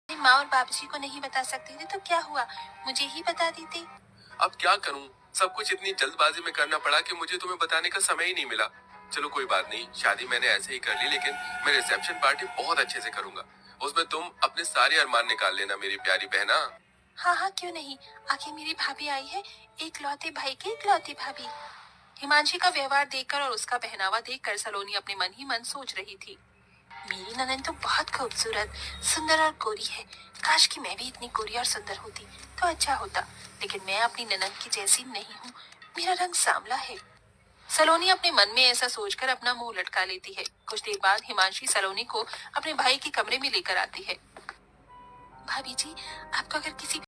अपनी माँ और बाबूजी को नहीं बता सकते थे तो क्या हुआ, मुझे ही बता देते। अब क्या करूं? सब कुछ इतनी जल्दबाजी में करना पड़ा कि मुझे तुम्हें बताने का समय ही नहीं मिला। चलो कोई बात नहीं, शादी मैंने ऐसे ही कर ली, लेकिन मैं रिसेप्शन पार्टी बहुत अच्छे से करूंगा। उसमें तुम अपने सारे अरमान निकाल लेना मेरी प्यारी बहना। हाँ हाँ, क्यों नहीं। आखिर मेरी भाभी आई है, इकलौते भाई की इकलौती भाभी। हिमांशी का व्यवहार देखकर और उसका पहनावा देखकर सलोनी अपने मन ही मन सोच रही थी, मेरी ननद तो बहुत खूबसूरत, सुंदर और गोरी है। काश कि मैं भी इतनी गोरी और सुंदर होती तो अच्छा होता, लेकिन मैं अपनी ननद की जैसी नहीं हूँ। मेरा रंग सांवला है। सलोनी अपने मन में ऐसा सोचकर अपना मुंह लटका लेती है। कुछ देर बाद हिमांशी सलोनी को अपने भाई के कमरे में लेकर आती है। भाभी जी, आपको अगर किसी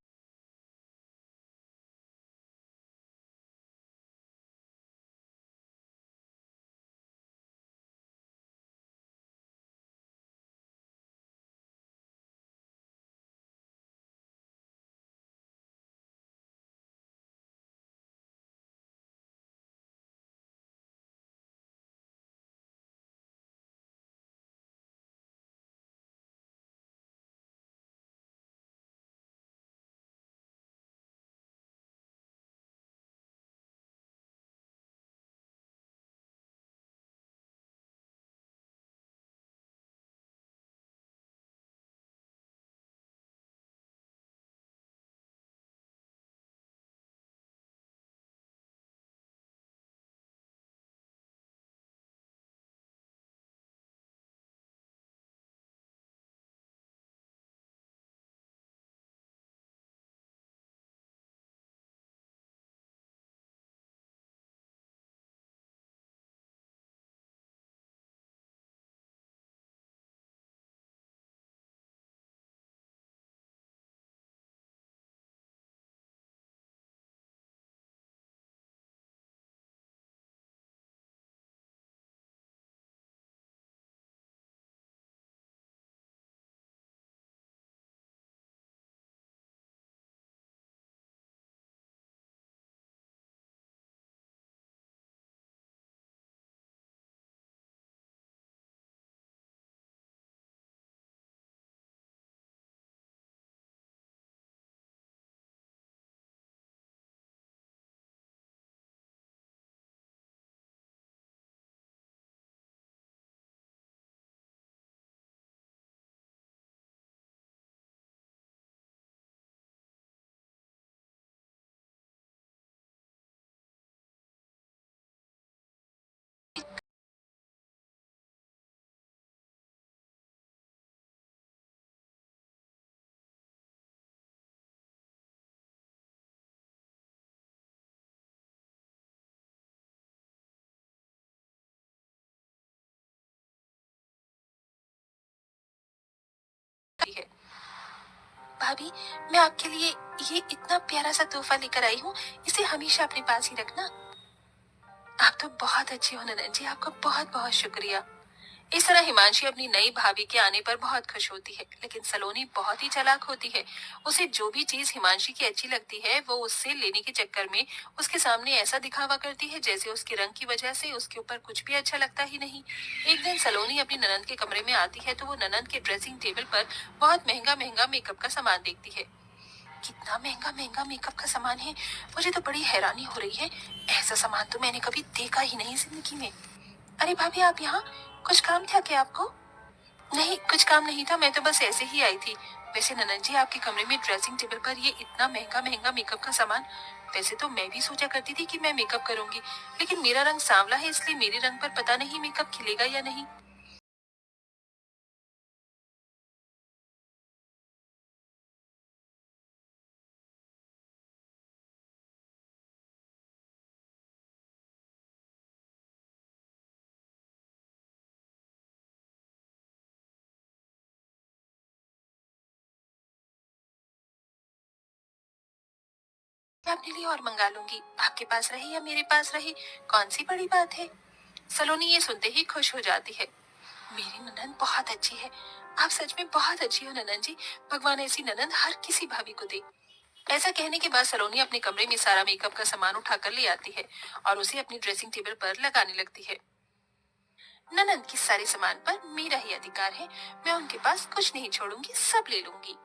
है। भाभी, मैं आपके लिए ये इतना प्यारा सा तोहफा लेकर आई हूँ, इसे हमेशा अपने पास ही रखना। आप तो बहुत अच्छी हो ननद जी, आपका बहुत बहुत शुक्रिया। इस तरह हिमांशी अपनी नई भाभी के आने पर बहुत खुश होती है, लेकिन सलोनी बहुत ही चालाक होती है। उसे जो भी चीज हिमांशी की अच्छी लगती है वो उससे लेने के चक्कर में उसके सामने ऐसा दिखावा करती है जैसे उसके रंग की वजह से उसके ऊपर कुछ भी अच्छा लगता ही नहीं। एक दिन सलोनी अपनी ननद के कमरे में आती है तो वो ननद के ड्रेसिंग टेबल पर बहुत महंगा महंगा मेकअप का सामान देखती है। कितना महंगा महंगा मेकअप का सामान है, मुझे तो बड़ी हैरानी हो रही है। ऐसा सामान तो मैंने कभी देखा ही नहीं जिंदगी में। अरे भाभी, आप यहाँ, कुछ काम था क्या आपको? नहीं, कुछ काम नहीं था, मैं तो बस ऐसे ही आई थी। वैसे ननद जी, आपके कमरे में ड्रेसिंग टेबल पर ये इतना महंगा महंगा मेकअप का सामान, वैसे तो मैं भी सोचा करती थी कि मैं मेकअप करूंगी, लेकिन मेरा रंग सांवला है इसलिए मेरे रंग पर पता नहीं मेकअप खिलेगा या नहीं। मैं अपने लिए और मंगा लूंगी, आपके पास रहे या मेरे पास रहे, कौन सी बड़ी बात है। सलोनी ये सुनते ही खुश हो जाती है। मेरी ननद बहुत अच्छी है, आप सच में बहुत अच्छी हो ननद जी। भगवान ऐसी ननद हर किसी भाभी को दे। ऐसा कहने के बाद सलोनी अपने कमरे में सारा मेकअप का सामान उठाकर ले आती है और उसे अपनी ड्रेसिंग टेबल पर लगाने लगती है। ननद के सारे सामान पर मेरा ही अधिकार है, मैं उनके पास कुछ नहीं छोड़ूंगी, सब ले लूंगी।